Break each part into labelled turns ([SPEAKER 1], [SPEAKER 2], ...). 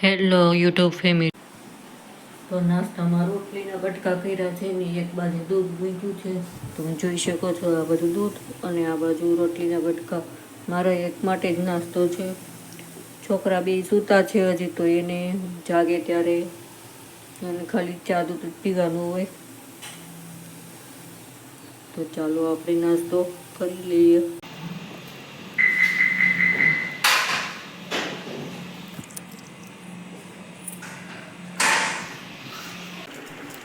[SPEAKER 1] Hello YouTube family. તો નાસ્તામાં રોટલીના બટકા કર્યા છે ને એક બાજુ દૂધ મૂક્યું છે. તમે જોઈ શકો છો આ બધું દૂધ અને આ બાજુ રોટલીના બટકા. મારો એક માટે જ નાસ્તો છે. છોકરા બે સૂતા છે હજી, તો એને જાગે ત્યારે અને ખાલી ચા દૂધ પીવાનું હોય. તો ચાલો આપણે નાસ્તો કરી લઈએ.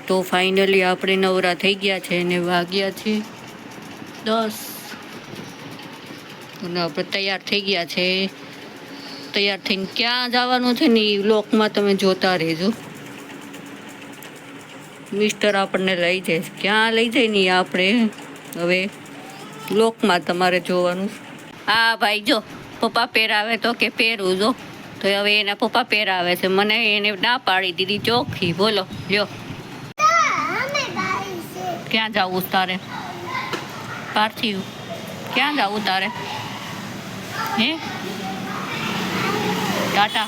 [SPEAKER 1] તો ફાઇનલી આપણે નવરા થઈ ગયા છે અને વાગ્યા છે 10 અને આપણે તૈયાર થઈ ગયા છે. તૈયાર થઈને ક્યાં જવાનું છે ને એ બ્લોકમાં તમે જોતા રહેજો. મિસ્ટર આપણને લઈ જાય, ક્યાં લઈ જાય ને આપણે હવે બ્લોકમાં તમારે જોવાનું. હા ભાઈ, જો પપ્પા પહેરાવે તો કે પહેરવું, જો તો હવે એના પપ્પા પહેરાવે છે. મને એને ના પાડી દીધી ચોખ્ખી. બોલો લ્યો, ક્યાં જવું તારે? પાર્થિવ, ક્યાં જવું તારે? હે ટાટા?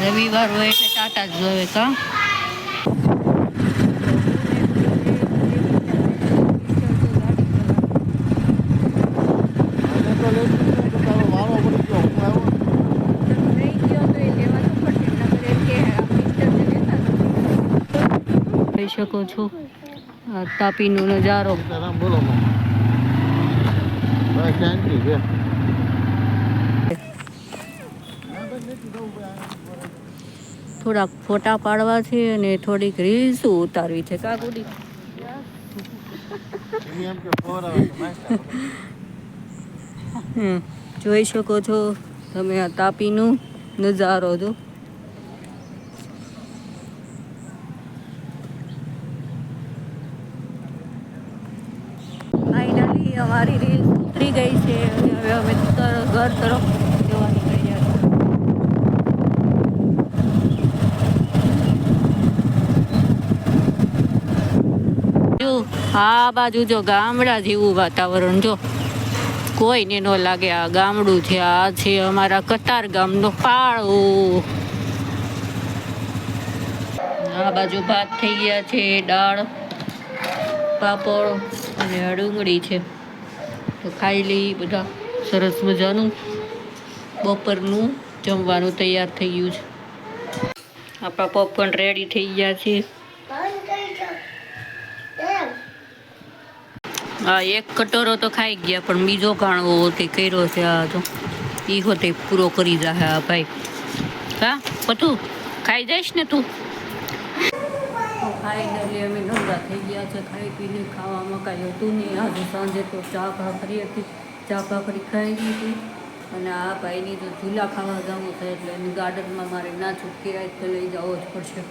[SPEAKER 1] રવિવાર હોય એટલે ટાટા જ જોવે કા? જોઈ શકો છો આ તાપીનો નજારો. થોડાક ફોટા પાડવા છે અને થોડીક રીલ્સ ઉતારવી છે. કા ગુડી? જોઈ શકો છો તમે આ તાપીનો નજારો. જો ફાઇનલી અમારી રીલ ઉતરી ગઈ છે અને હવે અમે ઘર તરફ જવા નીકળ્યા છીએ. જો આ બાજુ જો ગામડા જેવું વાતાવરણ, જો કોઈને ન લાગે આ ગામડું છે. આ છે અમારા કતાર ગામનો પાળો. આ બાજુ ભાત થઈ ગયા છે, દાળ, પાપડ અને ડુંગળી છે. તો ખાઈ લઈ બધા. સરસ મજાનું બપોરનું જમવાનું તૈયાર થઈ ગયું છે. આપણા પોપકોર્ન રેડી થઈ ગયા છે. હા, એક કટોરો તો ખાઈ ગયા, પણ બીજો કાણવો હોતે કર્યો છે. આ તો એ હોતે પૂરો કરી જાય આ ભાઈ. હા પતું ખાઈ જઈશ ને તું? ફાઇનલી અમે નવરા થઈ ગયા છે. ખાઈ પીને ખાવામાં કાંઈ હતું નહીં. આજે સાંજે તો ચા ભાખરી હતી, ચા ભાખરી ખાઈ લીધી. અને આ ભાઈની તો ઝૂલા ખાવા જવું છે એટલે એની ગાર્ડનમાં મારે ના છૂટકી રાત તો લઈ જવો જ પડશે.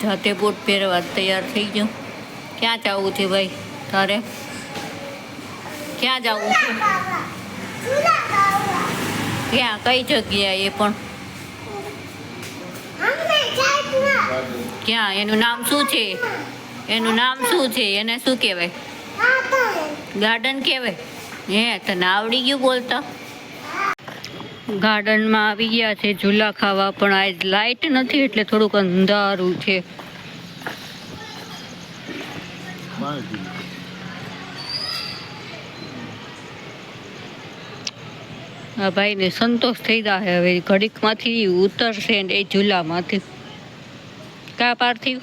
[SPEAKER 1] જાતે બૂટ પહેરવા તૈયાર થઈ ગયો. ક્યાં જવું છે ભાઈ તારે? ક્યાં જવું છે? ક્યાં? કઈ જગ્યાએ પણ? ક્યાં? એનું નામ શું છે? એનું નામ શું છે? એને શું કહેવાય? ગાર્ડન કહેવાય? હે, તને આવડી ગયું બોલતા? ગાર્ડનમાં આવી ગયા છે ઝૂલા ખાવા, પણ આજ લાઇટ નથી એટલે થોડુંક અંધારું છે. હા ભાઈને સંતોષ થઈ જાય હવે. ઘડીકમાંથી ઉતરશે ને એ ઝૂલામાંથી. કા પાર્થિવ?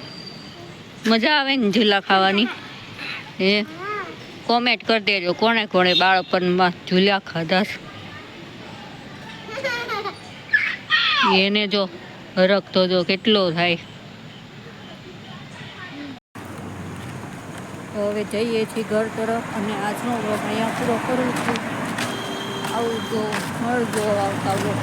[SPEAKER 1] મજા આવે ને ઝૂલા ખાવાની? હે, કોમેન્ટ કરી દેજો કોણે કોણે બાળપણમાં ઝૂલા ખાધા છે. એને જો હરખ તો જો કેટલો થાય. હવે જઈએ છીએ ઘર તરફ અને આજનો વ્લોગ અહીંયા પૂરો કરું છું. આવજો, મળજો આવતા વ્લોગ.